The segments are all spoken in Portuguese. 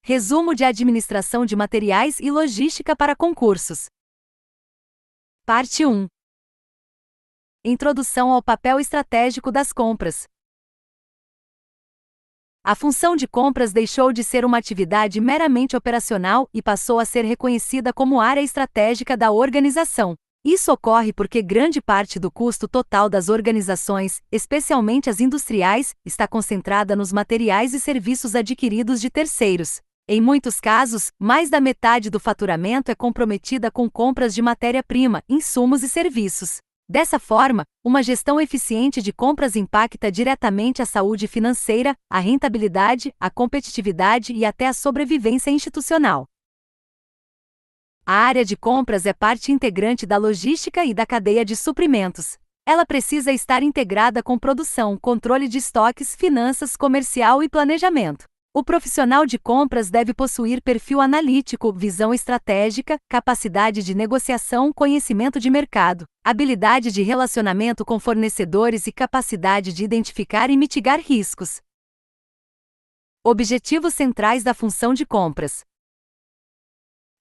Resumo de administração de materiais e logística para concursos. Parte 1. Introdução ao papel estratégico das compras. A função de compras deixou de ser uma atividade meramente operacional e passou a ser reconhecida como área estratégica da organização. Isso ocorre porque grande parte do custo total das organizações, especialmente as industriais, está concentrada nos materiais e serviços adquiridos de terceiros. Em muitos casos, mais da metade do faturamento é comprometida com compras de matéria-prima, insumos e serviços. Dessa forma, uma gestão eficiente de compras impacta diretamente a saúde financeira, a rentabilidade, a competitividade e até a sobrevivência institucional. A área de compras é parte integrante da logística e da cadeia de suprimentos. Ela precisa estar integrada com produção, controle de estoques, finanças, comercial e planejamento. O profissional de compras deve possuir perfil analítico, visão estratégica, capacidade de negociação, conhecimento de mercado, habilidade de relacionamento com fornecedores e capacidade de identificar e mitigar riscos. Objetivos centrais da função de compras.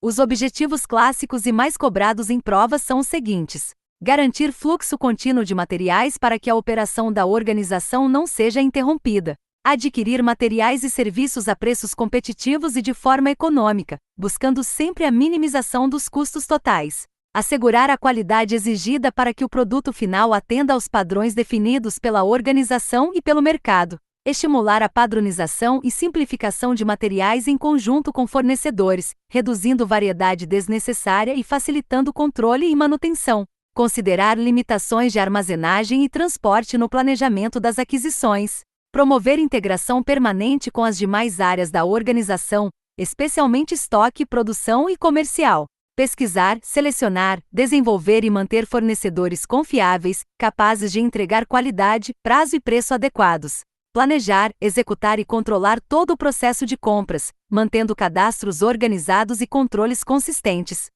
Os objetivos clássicos e mais cobrados em provas são os seguintes: garantir fluxo contínuo de materiais para que a operação da organização não seja interrompida. Adquirir materiais e serviços a preços competitivos e de forma econômica, buscando sempre a minimização dos custos totais. Assegurar a qualidade exigida para que o produto final atenda aos padrões definidos pela organização e pelo mercado. Estimular a padronização e simplificação de materiais em conjunto com fornecedores, reduzindo variedade desnecessária e facilitando controle e manutenção. Considerar limitações de armazenagem e transporte no planejamento das aquisições. Promover integração permanente com as demais áreas da organização, especialmente estoque, produção e comercial. Pesquisar, selecionar, desenvolver e manter fornecedores confiáveis, capazes de entregar qualidade, prazo e preço adequados. Planejar, executar e controlar todo o processo de compras, mantendo cadastros organizados e controles consistentes.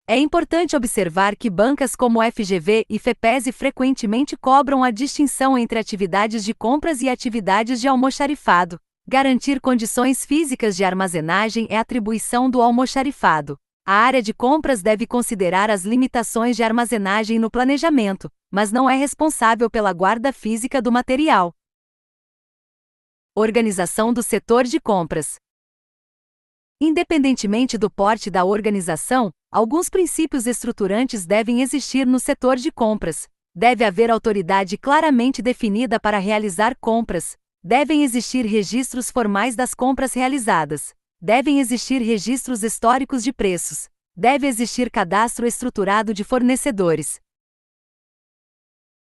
É importante observar que bancas como FGV e FEPESE frequentemente cobram a distinção entre atividades de compras e atividades de almoxarifado. Garantir condições físicas de armazenagem é atribuição do almoxarifado. A área de compras deve considerar as limitações de armazenagem no planejamento, mas não é responsável pela guarda física do material. Organização do setor de compras. Independentemente do porte da organização, alguns princípios estruturantes devem existir no setor de compras. Deve haver autoridade claramente definida para realizar compras. Devem existir registros formais das compras realizadas. Devem existir registros históricos de preços. Deve existir cadastro estruturado de fornecedores.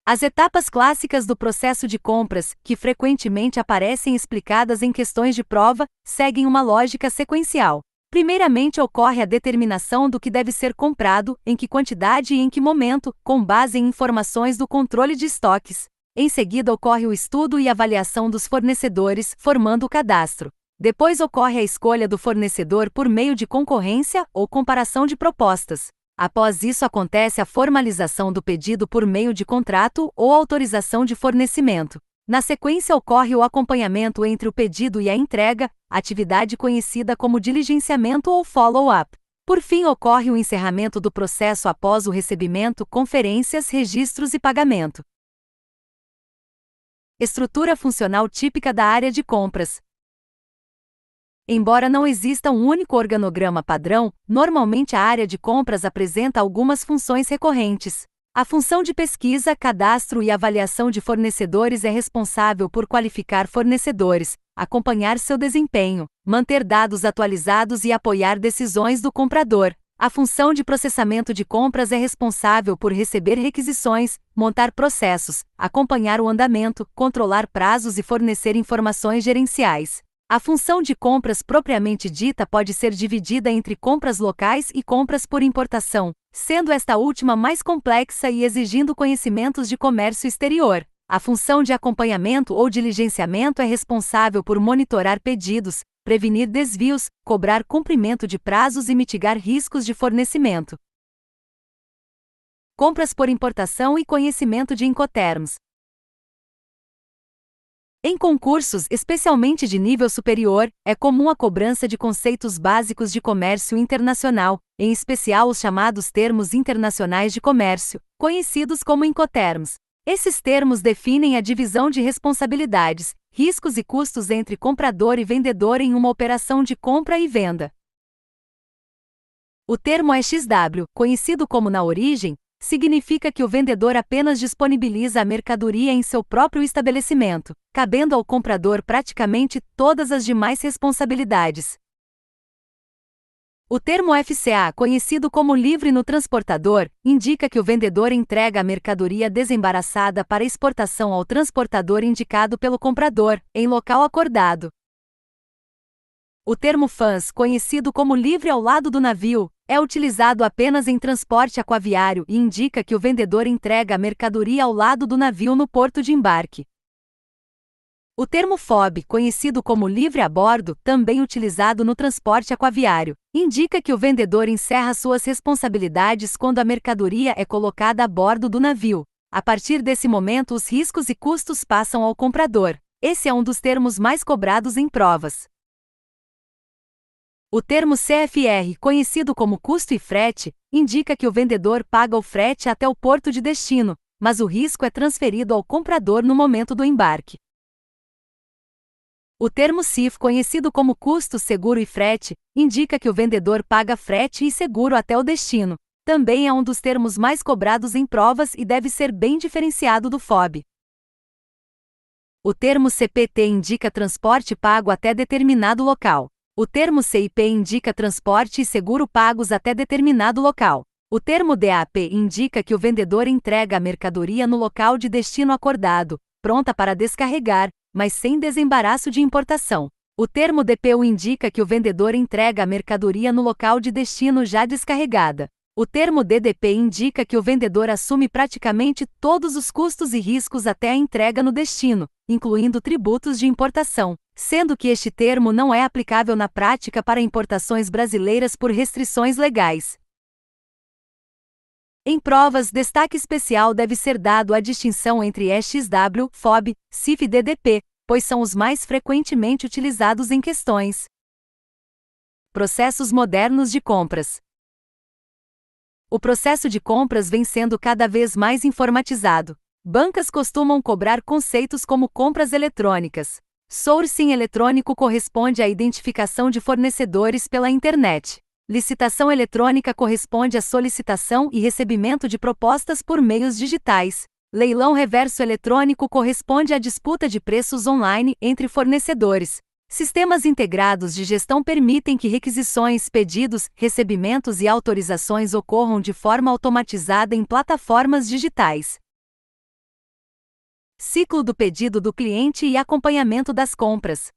As etapas clássicas do processo de compras, que frequentemente aparecem explicadas em questões de prova, seguem uma lógica sequencial. Primeiramente ocorre a determinação do que deve ser comprado, em que quantidade e em que momento, com base em informações do controle de estoques. Em seguida ocorre o estudo e avaliação dos fornecedores, formando o cadastro. Depois ocorre a escolha do fornecedor por meio de concorrência ou comparação de propostas. Após isso acontece a formalização do pedido por meio de contrato ou autorização de fornecimento. Na sequência ocorre o acompanhamento entre o pedido e a entrega, atividade conhecida como diligenciamento ou follow-up. Por fim ocorre o encerramento do processo após o recebimento, conferências, registros e pagamento. Estrutura funcional típica da área de compras. Embora não exista um único organograma padrão, normalmente a área de compras apresenta algumas funções recorrentes. A função de pesquisa, cadastro e avaliação de fornecedores é responsável por qualificar fornecedores, acompanhar seu desempenho, manter dados atualizados e apoiar decisões do comprador. A função de processamento de compras é responsável por receber requisições, montar processos, acompanhar o andamento, controlar prazos e fornecer informações gerenciais. A função de compras propriamente dita pode ser dividida entre compras locais e compras por importação, sendo esta última mais complexa e exigindo conhecimentos de comércio exterior. A função de acompanhamento ou diligenciamento é responsável por monitorar pedidos, prevenir desvios, cobrar cumprimento de prazos e mitigar riscos de fornecimento. Compras por importação e conhecimento de Incoterms. Em concursos, especialmente de nível superior, é comum a cobrança de conceitos básicos de comércio internacional, em especial os chamados termos internacionais de comércio, conhecidos como Incoterms. Esses termos definem a divisão de responsabilidades, riscos e custos entre comprador e vendedor em uma operação de compra e venda. O termo EXW, conhecido como na origem, significa que o vendedor apenas disponibiliza a mercadoria em seu próprio estabelecimento, cabendo ao comprador praticamente todas as demais responsabilidades. O termo FCA, conhecido como livre no transportador, indica que o vendedor entrega a mercadoria desembaraçada para exportação ao transportador indicado pelo comprador, em local acordado. O termo FANS, conhecido como livre ao lado do navio, é utilizado apenas em transporte aquaviário e indica que o vendedor entrega a mercadoria ao lado do navio no porto de embarque. O termo FOB, conhecido como livre a bordo, também utilizado no transporte aquaviário, indica que o vendedor encerra suas responsabilidades quando a mercadoria é colocada a bordo do navio. A partir desse momento, os riscos e custos passam ao comprador. Esse é um dos termos mais cobrados em provas. O termo CFR, conhecido como custo e frete, indica que o vendedor paga o frete até o porto de destino, mas o risco é transferido ao comprador no momento do embarque. O termo CIF, conhecido como custo, seguro e frete, indica que o vendedor paga frete e seguro até o destino. Também é um dos termos mais cobrados em provas e deve ser bem diferenciado do FOB. O termo CPT indica transporte pago até determinado local. O termo CIP indica transporte e seguro pagos até determinado local. O termo DAP indica que o vendedor entrega a mercadoria no local de destino acordado, pronta para descarregar, mas sem desembaraço de importação. O termo DPU indica que o vendedor entrega a mercadoria no local de destino já descarregada. O termo DDP indica que o vendedor assume praticamente todos os custos e riscos até a entrega no destino, incluindo tributos de importação, sendo que este termo não é aplicável na prática para importações brasileiras por restrições legais. Em provas, destaque especial deve ser dado à distinção entre EXW, FOB, CIF e DDP, pois são os mais frequentemente utilizados em questões. Processos modernos de compras. O processo de compras vem sendo cada vez mais informatizado. Bancas costumam cobrar conceitos como compras eletrônicas. Sourcing eletrônico corresponde à identificação de fornecedores pela internet. Licitação eletrônica corresponde à solicitação e recebimento de propostas por meios digitais. Leilão reverso eletrônico corresponde à disputa de preços online entre fornecedores. Sistemas integrados de gestão permitem que requisições, pedidos, recebimentos e autorizações ocorram de forma automatizada em plataformas digitais. Ciclo do pedido do cliente e acompanhamento das compras.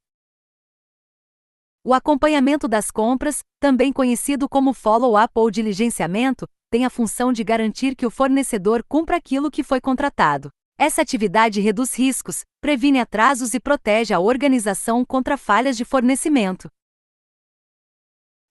O acompanhamento das compras, também conhecido como follow-up ou diligenciamento, tem a função de garantir que o fornecedor cumpra aquilo que foi contratado. Essa atividade reduz riscos, previne atrasos e protege a organização contra falhas de fornecimento.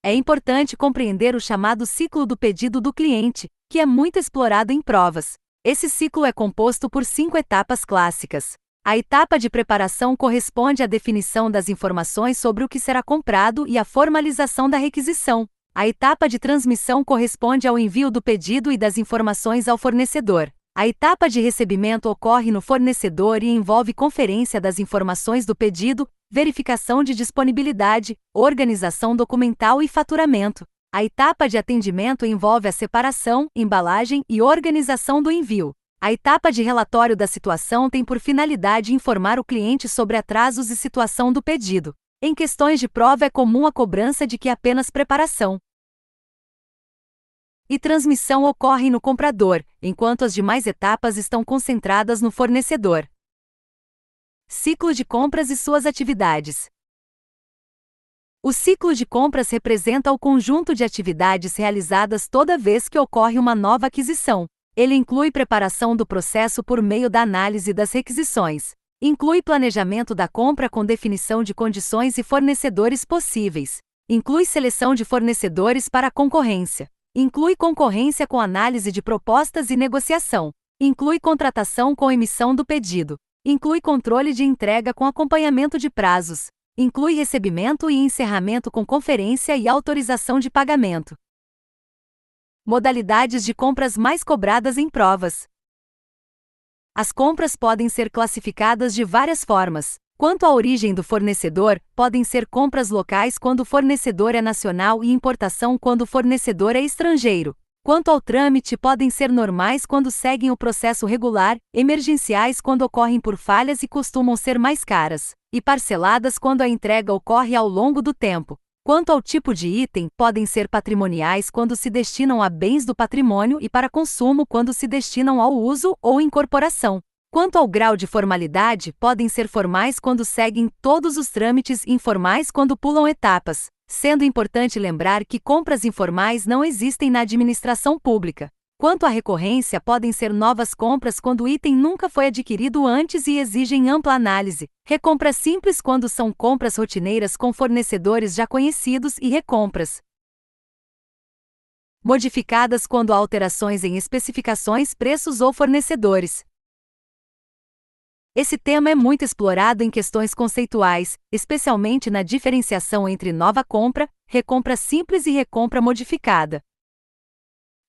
É importante compreender o chamado ciclo do pedido do cliente, que é muito explorado em provas. Esse ciclo é composto por 5 etapas clássicas. A etapa de preparação corresponde à definição das informações sobre o que será comprado e à formalização da requisição. A etapa de transmissão corresponde ao envio do pedido e das informações ao fornecedor. A etapa de recebimento ocorre no fornecedor e envolve conferência das informações do pedido, verificação de disponibilidade, organização documental e faturamento. A etapa de atendimento envolve a separação, embalagem e organização do envio. A etapa de relatório da situação tem por finalidade informar o cliente sobre atrasos e situação do pedido. Em questões de prova é comum a cobrança de que apenas preparação e transmissão ocorrem no comprador, enquanto as demais etapas estão concentradas no fornecedor. Ciclo de compras e suas atividades. O ciclo de compras representa o conjunto de atividades realizadas toda vez que ocorre uma nova aquisição. Ele inclui preparação do processo por meio da análise das requisições. Inclui planejamento da compra com definição de condições e fornecedores possíveis. Inclui seleção de fornecedores para a concorrência. Inclui concorrência com análise de propostas e negociação. Inclui contratação com emissão do pedido. Inclui controle de entrega com acompanhamento de prazos. Inclui recebimento e encerramento com conferência e autorização de pagamento. Modalidades de compras mais cobradas em provas. As compras podem ser classificadas de várias formas. Quanto à origem do fornecedor, podem ser compras locais quando o fornecedor é nacional e importação quando o fornecedor é estrangeiro. Quanto ao trâmite, podem ser normais quando seguem o processo regular, emergenciais quando ocorrem por falhas e costumam ser mais caras, e parceladas quando a entrega ocorre ao longo do tempo. Quanto ao tipo de item, podem ser patrimoniais quando se destinam a bens do patrimônio e para consumo quando se destinam ao uso ou incorporação. Quanto ao grau de formalidade, podem ser formais quando seguem todos os trâmites e informais quando pulam etapas, sendo importante lembrar que compras informais não existem na administração pública. Quanto à recorrência, podem ser novas compras quando o item nunca foi adquirido antes e exigem ampla análise, recompras simples quando são compras rotineiras com fornecedores já conhecidos e recompras modificadas quando há alterações em especificações, preços ou fornecedores. Esse tema é muito explorado em questões conceituais, especialmente na diferenciação entre nova compra, recompra simples e recompra modificada.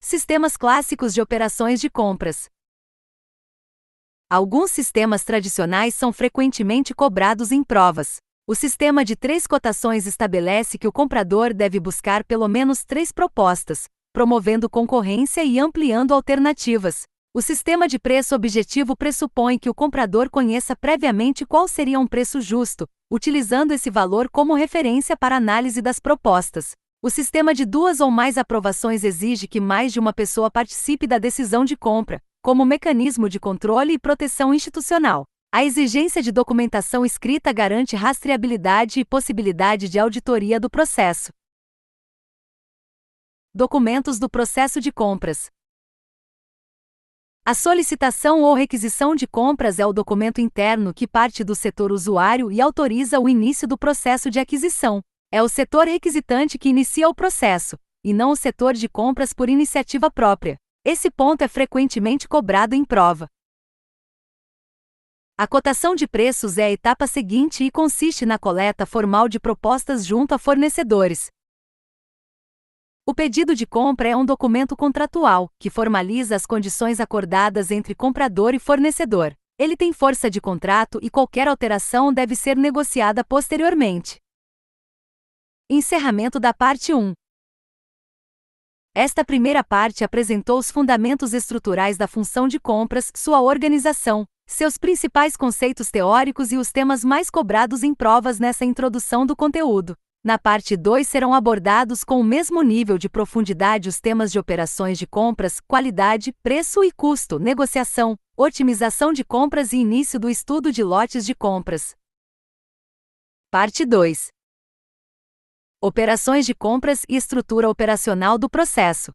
Sistemas clássicos de operações de compras. Alguns sistemas tradicionais são frequentemente cobrados em provas. O sistema de 3 cotações estabelece que o comprador deve buscar pelo menos 3 propostas, promovendo concorrência e ampliando alternativas. O sistema de preço objetivo pressupõe que o comprador conheça previamente qual seria um preço justo, utilizando esse valor como referência para análise das propostas. O sistema de 2 ou mais aprovações exige que mais de uma pessoa participe da decisão de compra, como mecanismo de controle e proteção institucional. A exigência de documentação escrita garante rastreabilidade e possibilidade de auditoria do processo. Documentos do processo de compras. A solicitação ou requisição de compras é o documento interno que parte do setor usuário e autoriza o início do processo de aquisição. É o setor requisitante que inicia o processo, e não o setor de compras por iniciativa própria. Esse ponto é frequentemente cobrado em prova. A cotação de preços é a etapa seguinte e consiste na coleta formal de propostas junto a fornecedores. O pedido de compra é um documento contratual, que formaliza as condições acordadas entre comprador e fornecedor. Ele tem força de contrato e qualquer alteração deve ser negociada posteriormente. Encerramento da parte 1. Esta primeira parte apresentou os fundamentos estruturais da função de compras, sua organização, seus principais conceitos teóricos e os temas mais cobrados em provas nessa introdução do conteúdo. Na parte 2 serão abordados com o mesmo nível de profundidade os temas de operações de compras, qualidade, preço e custo, negociação, otimização de compras e início do estudo de lotes de compras. Parte 2. Operações de compras e estrutura operacional do processo.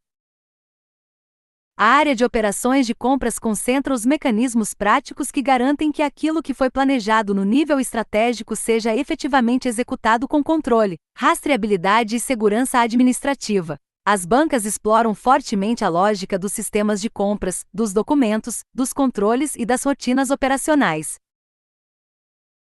A área de operações de compras concentra os mecanismos práticos que garantem que aquilo que foi planejado no nível estratégico seja efetivamente executado com controle, rastreabilidade e segurança administrativa. As bancas exploram fortemente a lógica dos sistemas de compras, dos documentos, dos controles e das rotinas operacionais.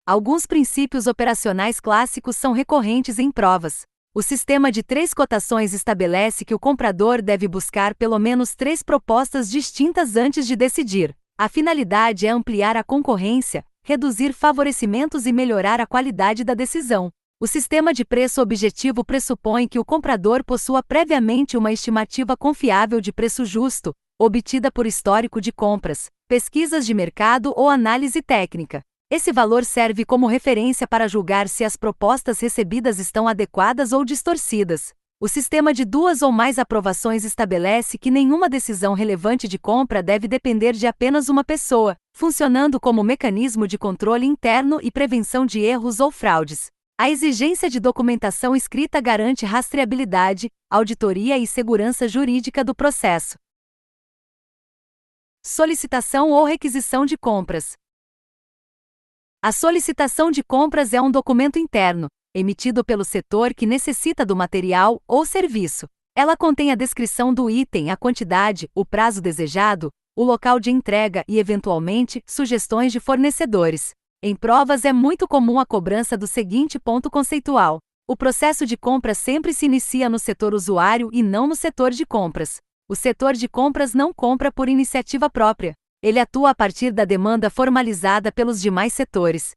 Alguns princípios operacionais clássicos são recorrentes em provas. O sistema de 3 cotações estabelece que o comprador deve buscar pelo menos 3 propostas distintas antes de decidir. A finalidade é ampliar a concorrência, reduzir favorecimentos e melhorar a qualidade da decisão. O sistema de preço objetivo pressupõe que o comprador possua previamente uma estimativa confiável de preço justo, obtida por histórico de compras, pesquisas de mercado ou análise técnica. Esse valor serve como referência para julgar se as propostas recebidas estão adequadas ou distorcidas. O sistema de 2 ou mais aprovações estabelece que nenhuma decisão relevante de compra deve depender de apenas uma pessoa, funcionando como mecanismo de controle interno e prevenção de erros ou fraudes. A exigência de documentação escrita garante rastreabilidade, auditoria e segurança jurídica do processo. Solicitação ou requisição de compras. A solicitação de compras é um documento interno, emitido pelo setor que necessita do material ou serviço. Ela contém a descrição do item, a quantidade, o prazo desejado, o local de entrega e, eventualmente, sugestões de fornecedores. Em provas é muito comum a cobrança do seguinte ponto conceitual: o processo de compra sempre se inicia no setor usuário e não no setor de compras. O setor de compras não compra por iniciativa própria. Ele atua a partir da demanda formalizada pelos demais setores.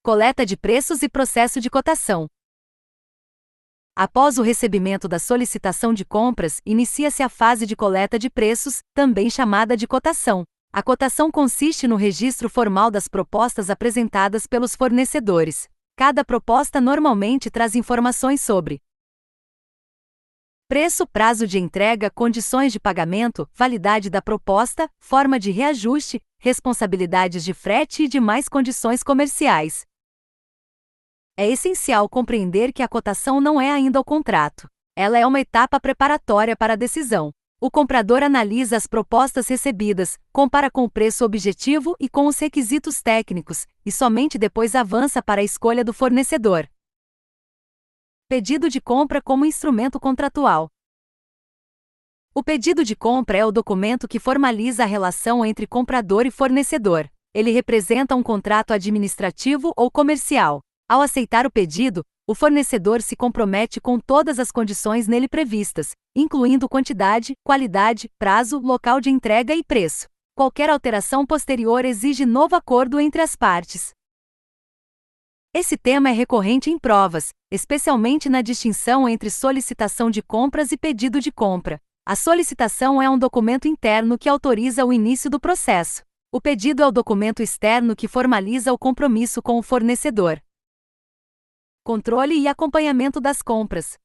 Coleta de preços e processo de cotação. Após o recebimento da solicitação de compras, inicia-se a fase de coleta de preços, também chamada de cotação. A cotação consiste no registro formal das propostas apresentadas pelos fornecedores. Cada proposta normalmente traz informações sobre preço, prazo de entrega, condições de pagamento, validade da proposta, forma de reajuste, responsabilidades de frete e demais condições comerciais. É essencial compreender que a cotação não é ainda o contrato. Ela é uma etapa preparatória para a decisão. O comprador analisa as propostas recebidas, compara com o preço objetivo e com os requisitos técnicos, e somente depois avança para a escolha do fornecedor. Pedido de compra como instrumento contratual. O pedido de compra é o documento que formaliza a relação entre comprador e fornecedor. Ele representa um contrato administrativo ou comercial. Ao aceitar o pedido, o fornecedor se compromete com todas as condições nele previstas, incluindo quantidade, qualidade, prazo, local de entrega e preço. Qualquer alteração posterior exige novo acordo entre as partes. Esse tema é recorrente em provas, especialmente na distinção entre solicitação de compras e pedido de compra. A solicitação é um documento interno que autoriza o início do processo. O pedido é o documento externo que formaliza o compromisso com o fornecedor. Controle e acompanhamento das compras.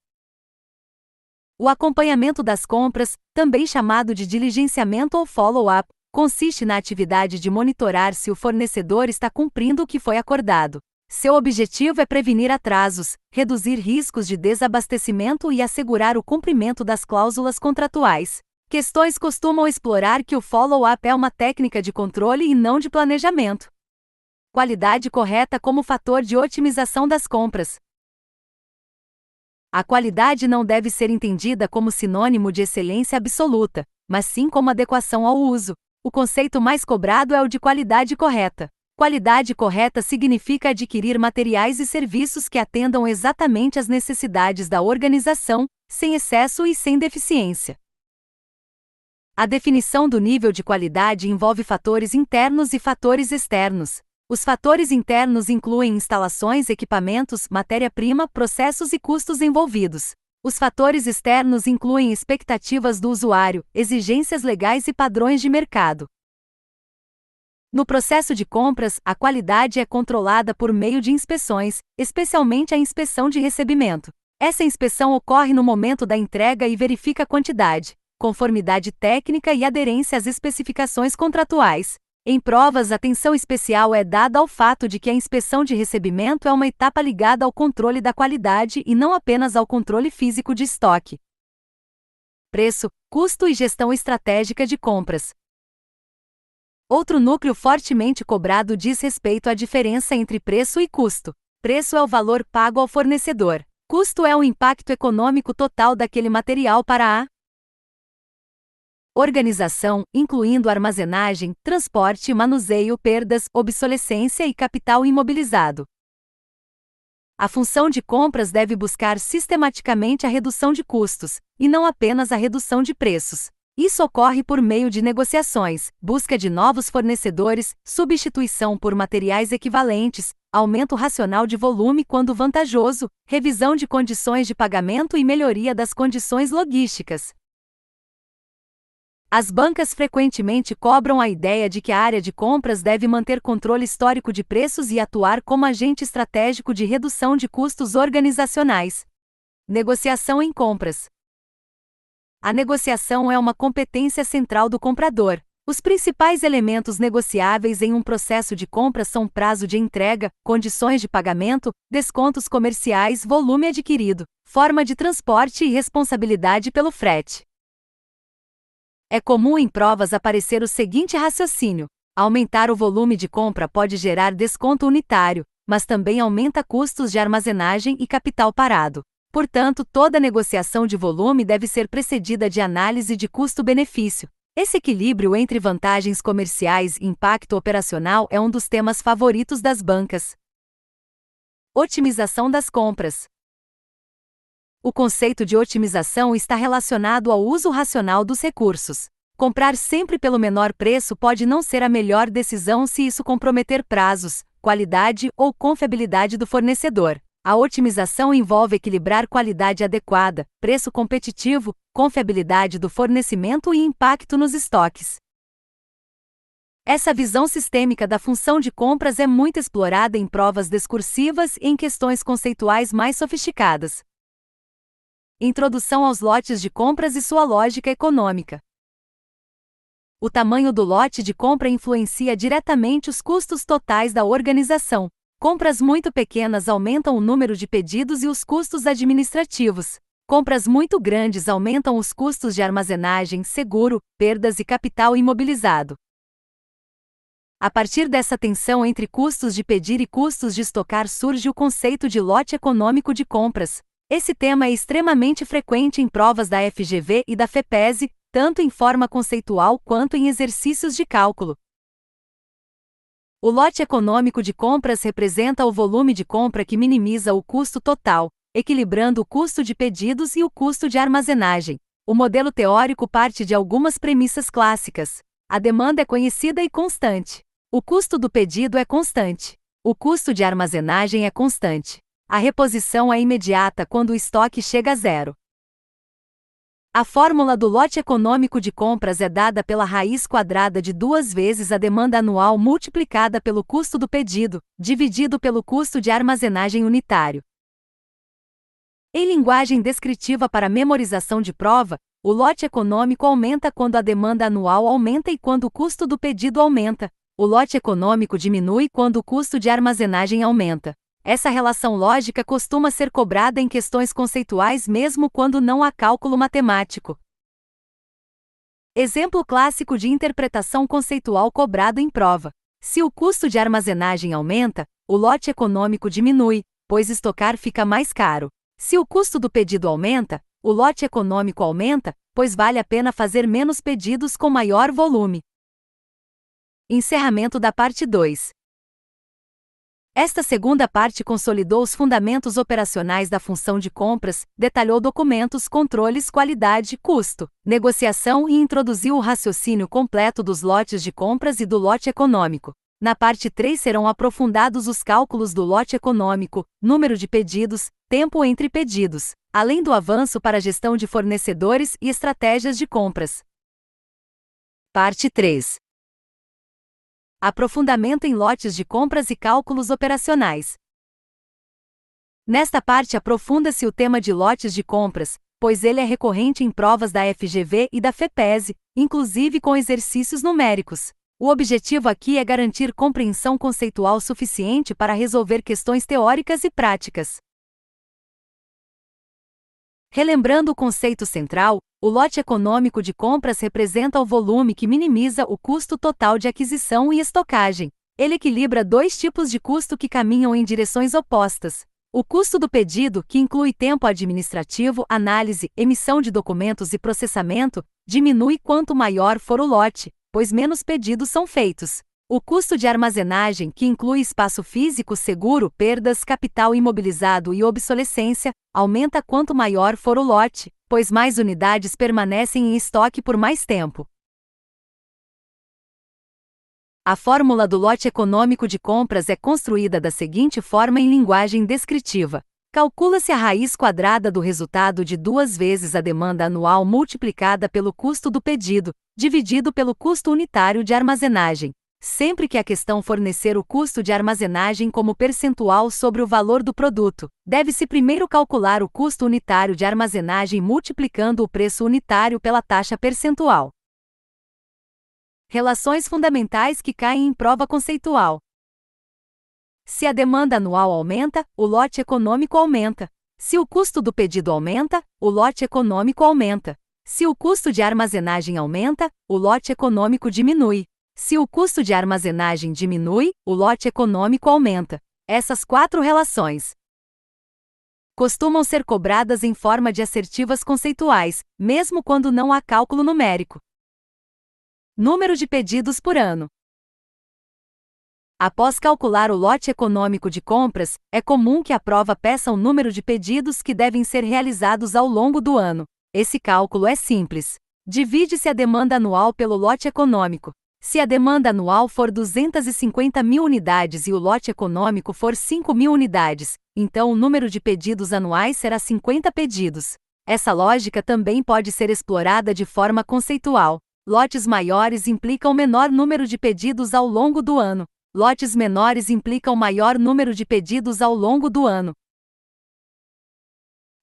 O acompanhamento das compras, também chamado de diligenciamento ou follow-up, consiste na atividade de monitorar se o fornecedor está cumprindo o que foi acordado. Seu objetivo é prevenir atrasos, reduzir riscos de desabastecimento e assegurar o cumprimento das cláusulas contratuais. Questões costumam explorar que o follow-up é uma técnica de controle e não de planejamento. Qualidade correta como fator de otimização das compras. A qualidade não deve ser entendida como sinônimo de excelência absoluta, mas sim como adequação ao uso. O conceito mais cobrado é o de qualidade correta. Qualidade correta significa adquirir materiais e serviços que atendam exatamente às necessidades da organização, sem excesso e sem deficiência. A definição do nível de qualidade envolve fatores internos e fatores externos. Os fatores internos incluem instalações, equipamentos, matéria-prima, processos e custos envolvidos. Os fatores externos incluem expectativas do usuário, exigências legais e padrões de mercado. No processo de compras, a qualidade é controlada por meio de inspeções, especialmente a inspeção de recebimento. Essa inspeção ocorre no momento da entrega e verifica quantidade, conformidade técnica e aderência às especificações contratuais. Em provas, atenção especial é dada ao fato de que a inspeção de recebimento é uma etapa ligada ao controle da qualidade e não apenas ao controle físico de estoque. Preço, custo e gestão estratégica de compras. Outro núcleo fortemente cobrado diz respeito à diferença entre preço e custo. Preço é o valor pago ao fornecedor. Custo é o impacto econômico total daquele material para a organização, incluindo armazenagem, transporte, manuseio, perdas, obsolescência e capital imobilizado. A função de compras deve buscar sistematicamente a redução de custos, e não apenas a redução de preços. Isso ocorre por meio de negociações, busca de novos fornecedores, substituição por materiais equivalentes, aumento racional de volume quando vantajoso, revisão de condições de pagamento e melhoria das condições logísticas. As bancas frequentemente cobram a ideia de que a área de compras deve manter controle histórico de preços e atuar como agente estratégico de redução de custos organizacionais. Negociação em compras. A negociação é uma competência central do comprador. Os principais elementos negociáveis em um processo de compra são prazo de entrega, condições de pagamento, descontos comerciais, volume adquirido, forma de transporte e responsabilidade pelo frete. É comum em provas aparecer o seguinte raciocínio: aumentar o volume de compra pode gerar desconto unitário, mas também aumenta custos de armazenagem e capital parado. Portanto, toda negociação de volume deve ser precedida de análise de custo-benefício. Esse equilíbrio entre vantagens comerciais e impacto operacional é um dos temas favoritos das bancas. Otimização das compras. O conceito de otimização está relacionado ao uso racional dos recursos. Comprar sempre pelo menor preço pode não ser a melhor decisão se isso comprometer prazos, qualidade ou confiabilidade do fornecedor. A otimização envolve equilibrar qualidade adequada, preço competitivo, confiabilidade do fornecimento e impacto nos estoques. Essa visão sistêmica da função de compras é muito explorada em provas discursivas e em questões conceituais mais sofisticadas. Introdução aos lotes de compras e sua lógica econômica. O tamanho do lote de compra influencia diretamente os custos totais da organização. Compras muito pequenas aumentam o número de pedidos e os custos administrativos. Compras muito grandes aumentam os custos de armazenagem, seguro, perdas e capital imobilizado. A partir dessa tensão entre custos de pedir e custos de estocar surge o conceito de lote econômico de compras. Esse tema é extremamente frequente em provas da FGV e da FEPESE, tanto em forma conceitual quanto em exercícios de cálculo. O lote econômico de compras representa o volume de compra que minimiza o custo total, equilibrando o custo de pedidos e o custo de armazenagem. O modelo teórico parte de algumas premissas clássicas. A demanda é conhecida e constante. O custo do pedido é constante. O custo de armazenagem é constante. A reposição é imediata quando o estoque chega a zero. A fórmula do lote econômico de compras é dada pela raiz quadrada de 2 vezes a demanda anual multiplicada pelo custo do pedido, dividido pelo custo de armazenagem unitário. Em linguagem descritiva para memorização de prova, o lote econômico aumenta quando a demanda anual aumenta e quando o custo do pedido aumenta. O lote econômico diminui quando o custo de armazenagem aumenta. Essa relação lógica costuma ser cobrada em questões conceituais mesmo quando não há cálculo matemático. Exemplo clássico de interpretação conceitual cobrado em prova. Se o custo de armazenagem aumenta, o lote econômico diminui, pois estocar fica mais caro. Se o custo do pedido aumenta, o lote econômico aumenta, pois vale a pena fazer menos pedidos com maior volume. Encerramento da parte 2. Esta segunda parte consolidou os fundamentos operacionais da função de compras, detalhou documentos, controles, qualidade, custo, negociação e introduziu o raciocínio completo dos lotes de compras e do lote econômico. Na parte 3 serão aprofundados os cálculos do lote econômico, número de pedidos, tempo entre pedidos, além do avanço para a gestão de fornecedores e estratégias de compras. Parte 3. Aprofundamento em lotes de compras e cálculos operacionais. Nesta parte aprofunda-se o tema de lotes de compras, pois ele é recorrente em provas da FGV e da FEPESE, inclusive com exercícios numéricos. O objetivo aqui é garantir compreensão conceitual suficiente para resolver questões teóricas e práticas. Relembrando o conceito central, o lote econômico de compras representa o volume que minimiza o custo total de aquisição e estocagem. Ele equilibra dois tipos de custo que caminham em direções opostas. O custo do pedido, que inclui tempo administrativo, análise, emissão de documentos e processamento, diminui quanto maior for o lote, pois menos pedidos são feitos. O custo de armazenagem, que inclui espaço físico, seguro, perdas, capital imobilizado e obsolescência, aumenta quanto maior for o lote, pois mais unidades permanecem em estoque por mais tempo. A fórmula do lote econômico de compras é construída da seguinte forma em linguagem descritiva. Calcula-se a raiz quadrada do resultado de 2 vezes a demanda anual multiplicada pelo custo do pedido, dividido pelo custo unitário de armazenagem. Sempre que a questão fornecer o custo de armazenagem como percentual sobre o valor do produto, deve-se primeiro calcular o custo unitário de armazenagem multiplicando o preço unitário pela taxa percentual. Relações fundamentais que caem em prova conceitual. Se a demanda anual aumenta, o lote econômico aumenta. Se o custo do pedido aumenta, o lote econômico aumenta. Se o custo de armazenagem aumenta, o lote econômico diminui. Se o custo de armazenagem diminui, o lote econômico aumenta. Essas 4 relações costumam ser cobradas em forma de assertivas conceituais, mesmo quando não há cálculo numérico. Número de pedidos por ano. Após calcular o lote econômico de compras, é comum que a prova peça o número de pedidos que devem ser realizados ao longo do ano. Esse cálculo é simples. Divide-se a demanda anual pelo lote econômico. Se a demanda anual for 250.000 unidades e o lote econômico for 5.000 unidades, então o número de pedidos anuais será 50 pedidos. Essa lógica também pode ser explorada de forma conceitual. Lotes maiores implicam menor número de pedidos ao longo do ano. Lotes menores implicam maior número de pedidos ao longo do ano.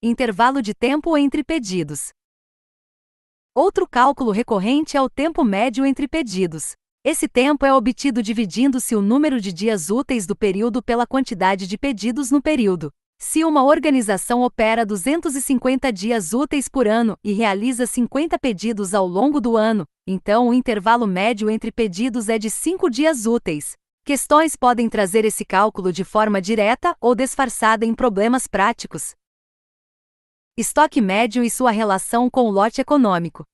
Intervalo de tempo entre pedidos. Outro cálculo recorrente é o tempo médio entre pedidos. Esse tempo é obtido dividindo-se o número de dias úteis do período pela quantidade de pedidos no período. Se uma organização opera 250 dias úteis por ano e realiza 50 pedidos ao longo do ano, então o intervalo médio entre pedidos é de 5 dias úteis. Questões podem trazer esse cálculo de forma direta ou disfarçada em problemas práticos. Estoque médio e sua relação com o lote econômico.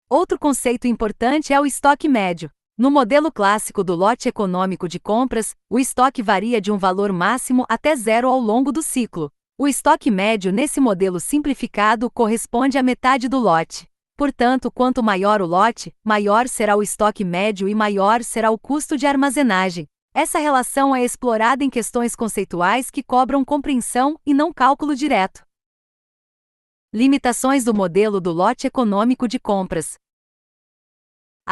Outro conceito importante é o estoque médio. No modelo clássico do lote econômico de compras, o estoque varia de um valor máximo até zero ao longo do ciclo. O estoque médio nesse modelo simplificado corresponde à metade do lote. Portanto, quanto maior o lote, maior será o estoque médio e maior será o custo de armazenagem. Essa relação é explorada em questões conceituais que cobram compreensão e não cálculo direto. Limitações do modelo do lote econômico de compras.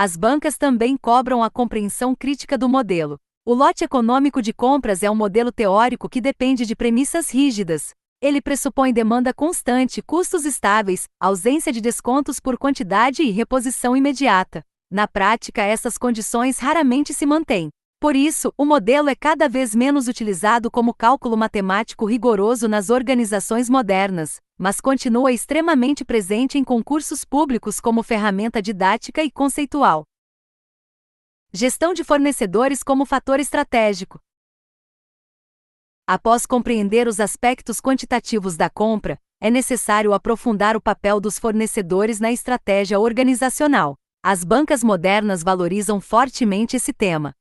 As bancas também cobram a compreensão crítica do modelo. O lote econômico de compras é um modelo teórico que depende de premissas rígidas. Ele pressupõe demanda constante, custos estáveis, ausência de descontos por quantidade e reposição imediata. Na prática, essas condições raramente se mantêm. Por isso, o modelo é cada vez menos utilizado como cálculo matemático rigoroso nas organizações modernas, mas continua extremamente presente em concursos públicos como ferramenta didática e conceitual. Gestão de fornecedores como fator estratégico. Após compreender os aspectos quantitativos da compra, é necessário aprofundar o papel dos fornecedores na estratégia organizacional. As bancas modernas valorizam fortemente esse tema.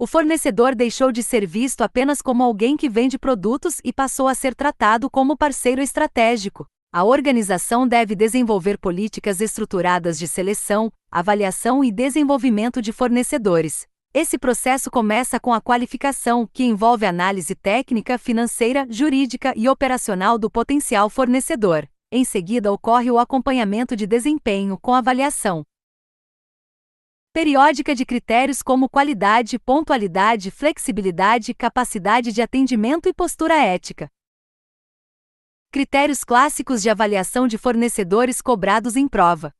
O fornecedor deixou de ser visto apenas como alguém que vende produtos e passou a ser tratado como parceiro estratégico. A organização deve desenvolver políticas estruturadas de seleção, avaliação e desenvolvimento de fornecedores. Esse processo começa com a qualificação, que envolve análise técnica, financeira, jurídica e operacional do potencial fornecedor. Em seguida ocorre o acompanhamento de desempenho com avaliação periódica de critérios como qualidade, pontualidade, flexibilidade, capacidade de atendimento e postura ética. Critérios clássicos de avaliação de fornecedores cobrados em prova.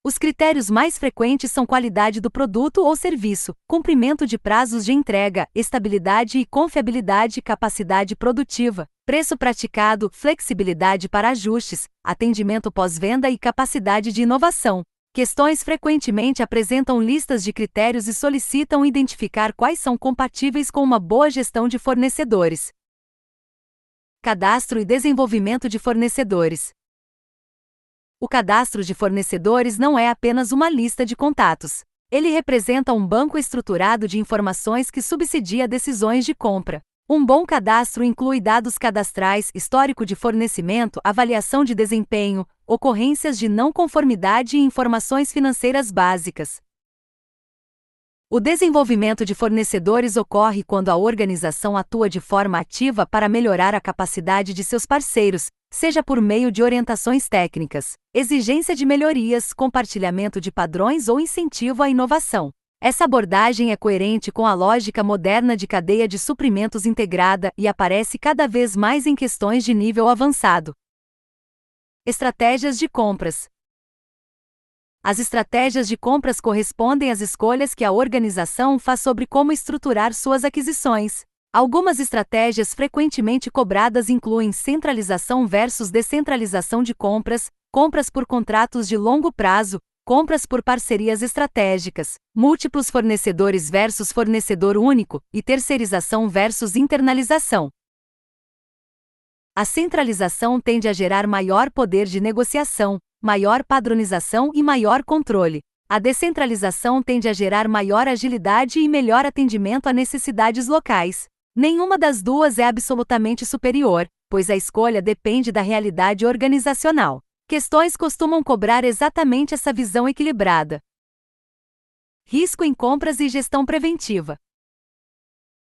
Os critérios mais frequentes são qualidade do produto ou serviço, cumprimento de prazos de entrega, estabilidade e confiabilidade, capacidade produtiva, preço praticado, flexibilidade para ajustes, atendimento pós-venda e capacidade de inovação. Questões frequentemente apresentam listas de critérios e solicitam identificar quais são compatíveis com uma boa gestão de fornecedores. Cadastro e desenvolvimento de fornecedores. O cadastro de fornecedores não é apenas uma lista de contatos. Ele representa um banco estruturado de informações que subsidia decisões de compra. Um bom cadastro inclui dados cadastrais, histórico de fornecimento, avaliação de desempenho, ocorrências de não conformidade e informações financeiras básicas. O desenvolvimento de fornecedores ocorre quando a organização atua de forma ativa para melhorar a capacidade de seus parceiros, seja por meio de orientações técnicas, exigência de melhorias, compartilhamento de padrões ou incentivo à inovação. Essa abordagem é coerente com a lógica moderna de cadeia de suprimentos integrada e aparece cada vez mais em questões de nível avançado. Estratégias de compras. As estratégias de compras correspondem às escolhas que a organização faz sobre como estruturar suas aquisições. Algumas estratégias frequentemente cobradas incluem centralização versus descentralização de compras, compras por contratos de longo prazo, compras por parcerias estratégicas, múltiplos fornecedores versus fornecedor único, e terceirização versus internalização. A centralização tende a gerar maior poder de negociação, maior padronização e maior controle. A descentralização tende a gerar maior agilidade e melhor atendimento a necessidades locais. Nenhuma das duas é absolutamente superior, pois a escolha depende da realidade organizacional. Questões costumam cobrar exatamente essa visão equilibrada. Risco em compras e gestão preventiva.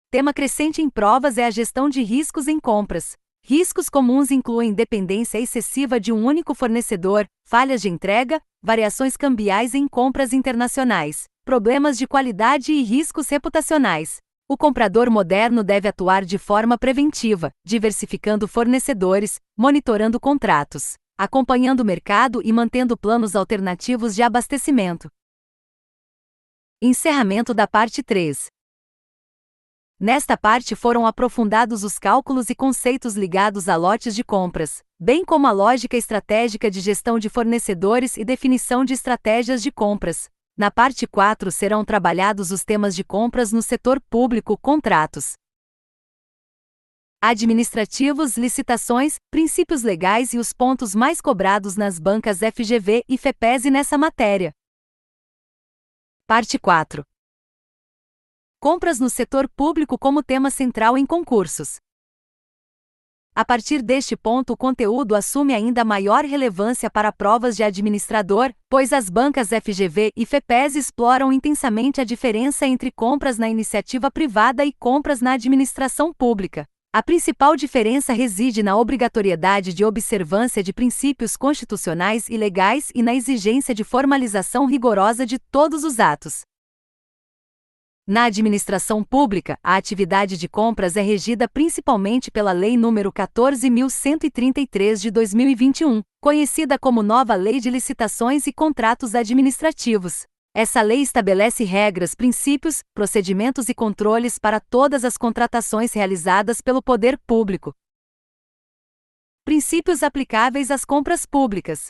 Tema crescente em provas é a gestão de riscos em compras. Riscos comuns incluem dependência excessiva de um único fornecedor, falhas de entrega, variações cambiais em compras internacionais, problemas de qualidade e riscos reputacionais. O comprador moderno deve atuar de forma preventiva, diversificando fornecedores, monitorando contratos, acompanhando o mercado e mantendo planos alternativos de abastecimento. Encerramento da parte 3. Nesta parte foram aprofundados os cálculos e conceitos ligados a lotes de compras, bem como a lógica estratégica de gestão de fornecedores e definição de estratégias de compras. Na parte 4 serão trabalhados os temas de compras no setor público, contratos administrativos, licitações, princípios legais e os pontos mais cobrados nas bancas FGV e FEPESE nessa matéria. Parte 4. Compras no setor público como tema central em concursos. A partir deste ponto, o conteúdo assume ainda maior relevância para provas de administrador, pois as bancas FGV e FEPESE exploram intensamente a diferença entre compras na iniciativa privada e compras na administração pública. A principal diferença reside na obrigatoriedade de observância de princípios constitucionais e legais e na exigência de formalização rigorosa de todos os atos. Na administração pública, a atividade de compras é regida principalmente pela Lei nº 14.133 de 2021, conhecida como Nova Lei de Licitações e Contratos Administrativos. Essa lei estabelece regras, princípios, procedimentos e controles para todas as contratações realizadas pelo poder público. Princípios aplicáveis às compras públicas.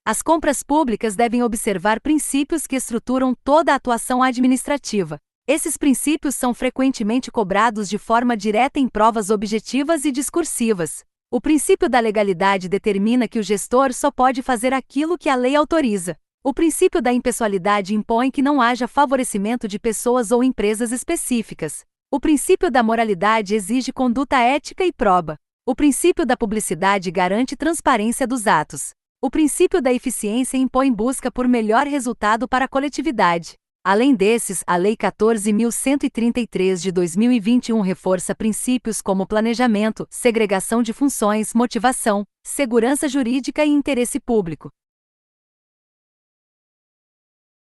As compras públicas devem observar princípios que estruturam toda a atuação administrativa. Esses princípios são frequentemente cobrados de forma direta em provas objetivas e discursivas. O princípio da legalidade determina que o gestor só pode fazer aquilo que a lei autoriza. O princípio da impessoalidade impõe que não haja favorecimento de pessoas ou empresas específicas. O princípio da moralidade exige conduta ética e proba. O princípio da publicidade garante transparência dos atos. O princípio da eficiência impõe busca por melhor resultado para a coletividade. Além desses, a Lei 14.133 de 2021 reforça princípios como planejamento, segregação de funções, motivação, segurança jurídica e interesse público.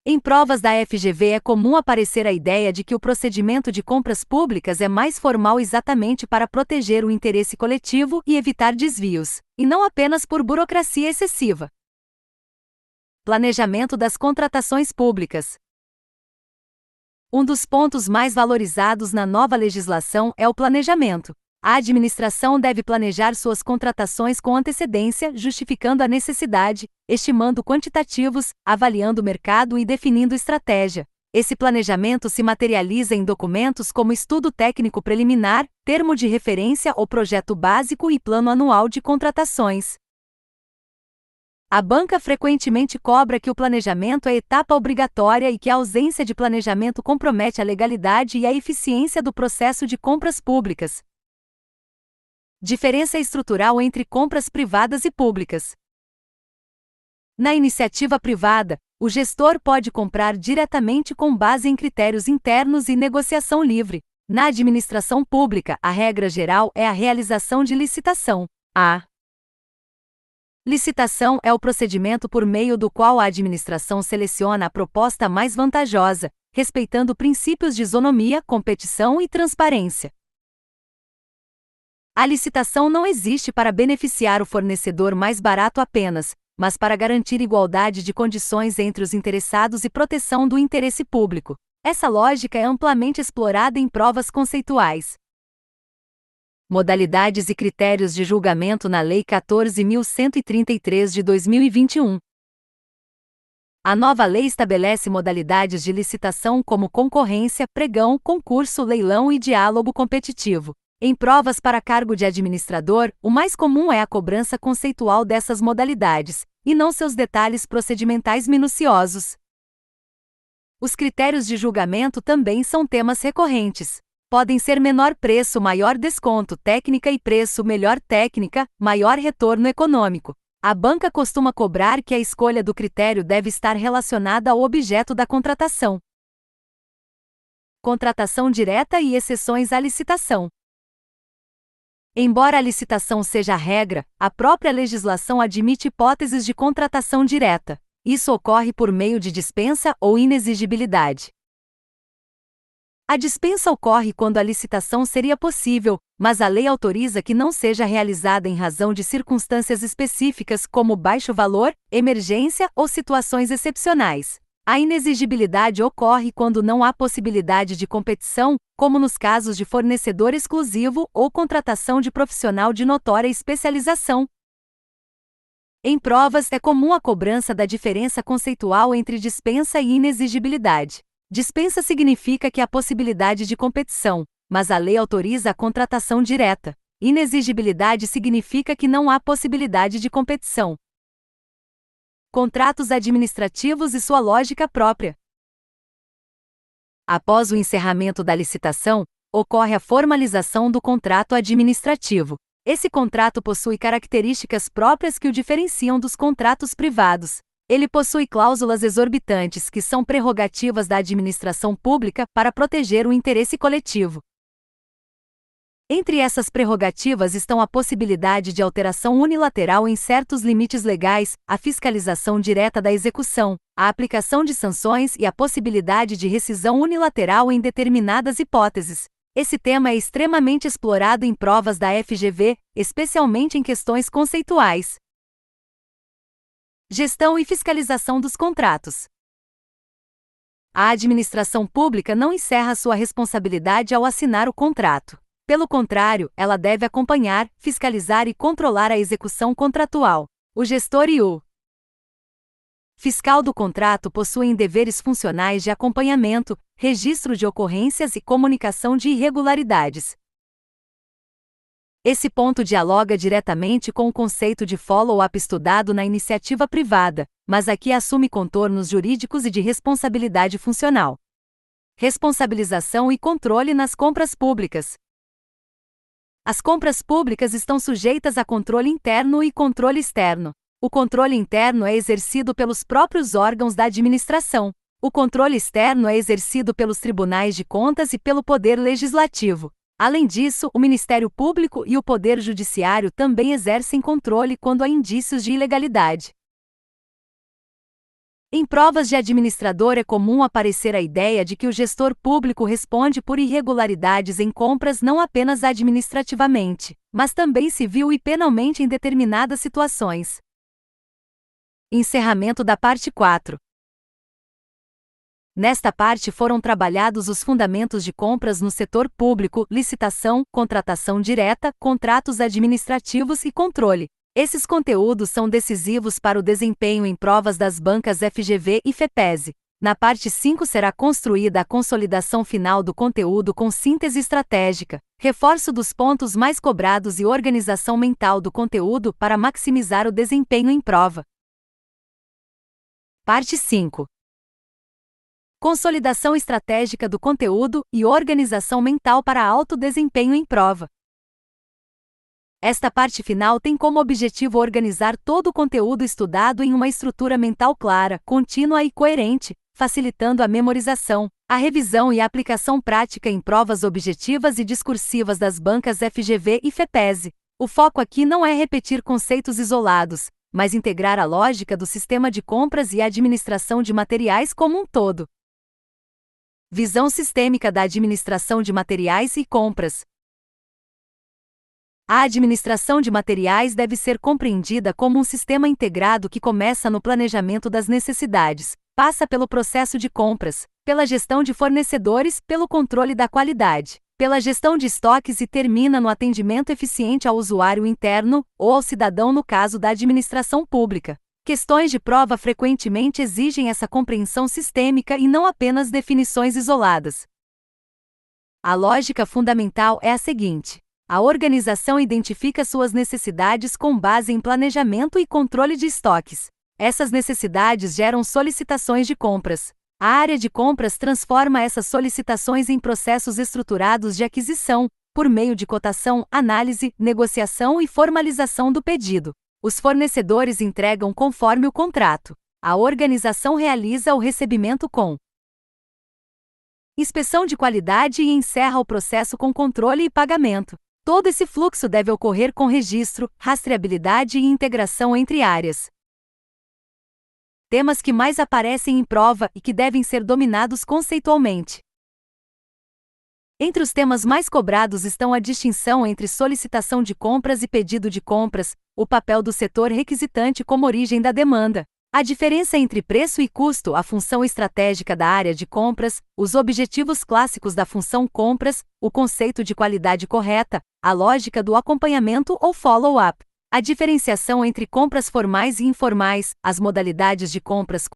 Em provas da FGV é comum aparecer a ideia de que o procedimento de compras públicas é mais formal exatamente para proteger o interesse coletivo e evitar desvios, e não apenas por burocracia excessiva. Planejamento das contratações públicas. Um dos pontos mais valorizados na nova legislação é o planejamento. A administração deve planejar suas contratações com antecedência, justificando a necessidade, estimando quantitativos, avaliando o mercado e definindo estratégia. Esse planejamento se materializa em documentos como estudo técnico preliminar, termo de referência ou projeto básico e plano anual de contratações. A banca frequentemente cobra que o planejamento é etapa obrigatória e que a ausência de planejamento compromete a legalidade e a eficiência do processo de compras públicas. Diferença estrutural entre compras privadas e públicas. Na iniciativa privada, o gestor pode comprar diretamente com base em critérios internos e negociação livre. Na administração pública, a regra geral é a realização de licitação. A licitação é o procedimento por meio do qual a administração seleciona a proposta mais vantajosa, respeitando princípios de isonomia, competição e transparência. A licitação não existe para beneficiar o fornecedor mais barato apenas, mas para garantir igualdade de condições entre os interessados e proteção do interesse público. Essa lógica é amplamente explorada em provas conceituais. Modalidades e critérios de julgamento na Lei 14.133 de 2021. A nova lei estabelece modalidades de licitação como concorrência, pregão, concurso, leilão e diálogo competitivo. Em provas para cargo de administrador, o mais comum é a cobrança conceitual dessas modalidades, e não seus detalhes procedimentais minuciosos. Os critérios de julgamento também são temas recorrentes. Podem ser menor preço, maior desconto, técnica e preço, melhor técnica, maior retorno econômico. A banca costuma cobrar que a escolha do critério deve estar relacionada ao objeto da contratação. Contratação direta e exceções à licitação. Embora a licitação seja a regra, a própria legislação admite hipóteses de contratação direta. Isso ocorre por meio de dispensa ou inexigibilidade. A dispensa ocorre quando a licitação seria possível, mas a lei autoriza que não seja realizada em razão de circunstâncias específicas como baixo valor, emergência ou situações excepcionais. A inexigibilidade ocorre quando não há possibilidade de competição, como nos casos de fornecedor exclusivo ou contratação de profissional de notória especialização. Em provas, é comum a cobrança da diferença conceitual entre dispensa e inexigibilidade. Dispensa significa que há possibilidade de competição, mas a lei autoriza a contratação direta. Inexigibilidade significa que não há possibilidade de competição. Contratos administrativos e sua lógica própria. Após o encerramento da licitação, ocorre a formalização do contrato administrativo. Esse contrato possui características próprias que o diferenciam dos contratos privados. Ele possui cláusulas exorbitantes que são prerrogativas da administração pública para proteger o interesse coletivo. Entre essas prerrogativas estão a possibilidade de alteração unilateral em certos limites legais, a fiscalização direta da execução, a aplicação de sanções e a possibilidade de rescisão unilateral em determinadas hipóteses. Esse tema é extremamente explorado em provas da FGV, especialmente em questões conceituais. Gestão e fiscalização dos contratos. A administração pública não encerra sua responsabilidade ao assinar o contrato. Pelo contrário, ela deve acompanhar, fiscalizar e controlar a execução contratual. O gestor e o fiscal do contrato possuem deveres funcionais de acompanhamento, registro de ocorrências e comunicação de irregularidades. Esse ponto dialoga diretamente com o conceito de follow-up estudado na iniciativa privada, mas aqui assume contornos jurídicos e de responsabilidade funcional. Responsabilização e controle nas compras públicas. As compras públicas estão sujeitas a controle interno e controle externo. O controle interno é exercido pelos próprios órgãos da administração. O controle externo é exercido pelos tribunais de contas e pelo Poder Legislativo. Além disso, o Ministério Público e o Poder Judiciário também exercem controle quando há indícios de ilegalidade. Em provas de administrador é comum aparecer a ideia de que o gestor público responde por irregularidades em compras não apenas administrativamente, mas também civil e penalmente em determinadas situações. Encerramento da parte 4. Nesta parte foram trabalhados os fundamentos de compras no setor público, licitação, contratação direta, contratos administrativos e controle. Esses conteúdos são decisivos para o desempenho em provas das bancas FGV e FEPESE. Na parte 5 será construída a consolidação final do conteúdo com síntese estratégica, reforço dos pontos mais cobrados e organização mental do conteúdo para maximizar o desempenho em prova. Parte 5. Consolidação estratégica do conteúdo e organização mental para alto desempenho em prova. Esta parte final tem como objetivo organizar todo o conteúdo estudado em uma estrutura mental clara, contínua e coerente, facilitando a memorização, a revisão e a aplicação prática em provas objetivas e discursivas das bancas FGV e FEPESE. O foco aqui não é repetir conceitos isolados, mas integrar a lógica do sistema de compras e administração de materiais como um todo. Visão sistêmica da administração de materiais e compras. A administração de materiais deve ser compreendida como um sistema integrado que começa no planejamento das necessidades, passa pelo processo de compras, pela gestão de fornecedores, pelo controle da qualidade, pela gestão de estoques e termina no atendimento eficiente ao usuário interno, ou ao cidadão no caso da administração pública. Questões de prova frequentemente exigem essa compreensão sistêmica e não apenas definições isoladas. A lógica fundamental é a seguinte: A organização identifica suas necessidades com base em planejamento e controle de estoques. Essas necessidades geram solicitações de compras. A área de compras transforma essas solicitações em processos estruturados de aquisição, por meio de cotação, análise, negociação e formalização do pedido. Os fornecedores entregam conforme o contrato. A organização realiza o recebimento com inspeção de qualidade e encerra o processo com controle e pagamento. Todo esse fluxo deve ocorrer com registro, rastreabilidade e integração entre áreas. Temas que mais aparecem em prova e que devem ser dominados conceitualmente. Entre os temas mais cobrados estão a distinção entre solicitação de compras e pedido de compras, o papel do setor requisitante como origem da demanda, a diferença entre preço e custo, a função estratégica da área de compras, os objetivos clássicos da função compras, o conceito de qualidade correta, a lógica do acompanhamento ou follow-up, a diferenciação entre compras formais e informais, as modalidades de compras.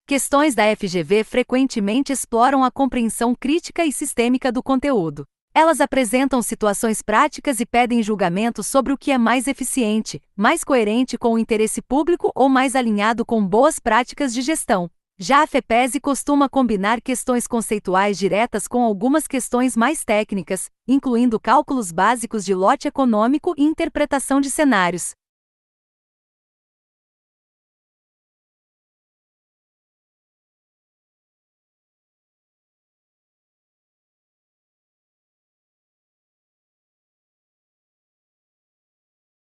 Questões da FGV frequentemente exploram a compreensão crítica e sistêmica do conteúdo. Elas apresentam situações práticas e pedem julgamento sobre o que é mais eficiente, mais coerente com o interesse público ou mais alinhado com boas práticas de gestão. Já a FEPESE costuma combinar questões conceituais diretas com algumas questões mais técnicas, incluindo cálculos básicos de lote econômico e interpretação de cenários.